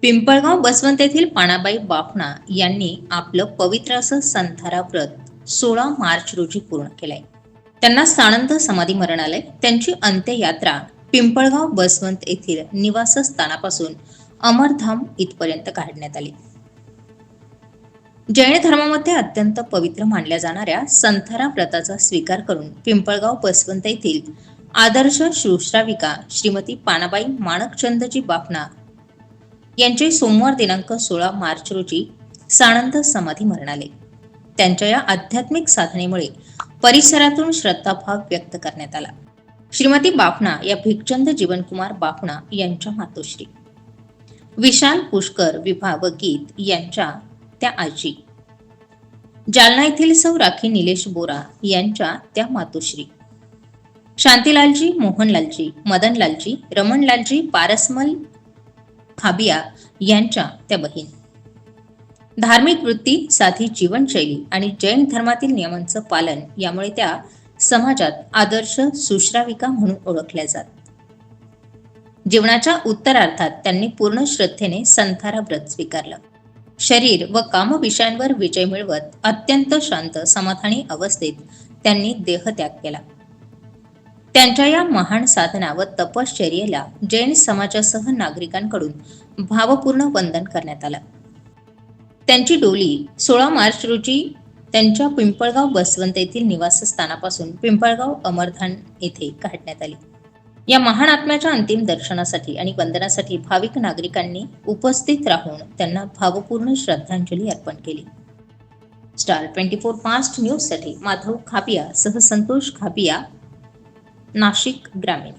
पिंपळगाव बसवंत येथील पाणाबाई बाफना यांनी आपलं पवित्र असं संथारा व्रत 16 मार्च रोजी पूर्ण केलंय. त्यांना सानंद समाधी मरण आलंय. त्यांची अंत्ययात्रा पिंपळगाव बसवंत येथील निवासस्थानापासून अमरधाम इथपर्यंत काढण्यात आली. जैन धर्मामध्ये अत्यंत पवित्र मानल्या जाणाऱ्या संथारा व्रताचा स्वीकार करून पिंपळगाव बसवंत येथील आदर्श शुश्राविका श्रीमती पाणाबाई माणकचंदजी बाफना यांचे सोमवार दिनांक 16 मार्च रोजी सानंद समाधी मरण आले. त्यांच्या या आध्यात्मिक साधनेमुळे परिसरातून श्रद्धाभाव व्यक्त करण्यात आला. श्रीमती बाफना या भिकचंद जीवनकुमार बाफना यांच्या मातोश्री, विशाल पुष्कर विभा व गीत यांच्या त्या आजी, जालना येथील सौ राखी निलेश बोरा यांच्या त्या मातोश्री, शांतीलालजी, मोहनलालजी, मदनलालजी, रमणलालजी, पारसमल खाबिया यांच्या त्या बहीण. धार्मिक वृत्ती, साधी जीवनशैली आणि जैन धर्मातील नियमांचं पालन यामुळे त्या समाजात आदर्श सुश्राविका म्हणून ओळखल्या जात. जीवनाच्या उत्तरार्धात त्यांनी पूर्ण श्रद्धेने संथारा व्रत स्वीकारलं. शरीर व काम विषयांवर विजय मिळवत अत्यंत शांत समाधानी अवस्थेत त्यांनी देहत्याग केला. त्यांच्या या महान साधना व तपश्चर्येला जैन समाजासह नागरिकांकडून भावपूर्ण वंदन करण्यात आलं. त्यांची डोली 16 मार्च रोजी त्यांच्या पिंपळगाव बसवंत येथील निवासस्थानापासून पिंपळगाव अमरधाम येथे काढण्यात आली. या महान आत्म्याच्या अंतिम दर्शनासाठी आणि वंदनासाठी भाविक नागरिकांनी उपस्थित राहून त्यांना भावपूर्ण श्रद्धांजली अर्पण केली. स्टार 24 फास्ट न्यूज साठी माधव खाबिया सह संतोष खाबिया, नाशिक ग्रामीण.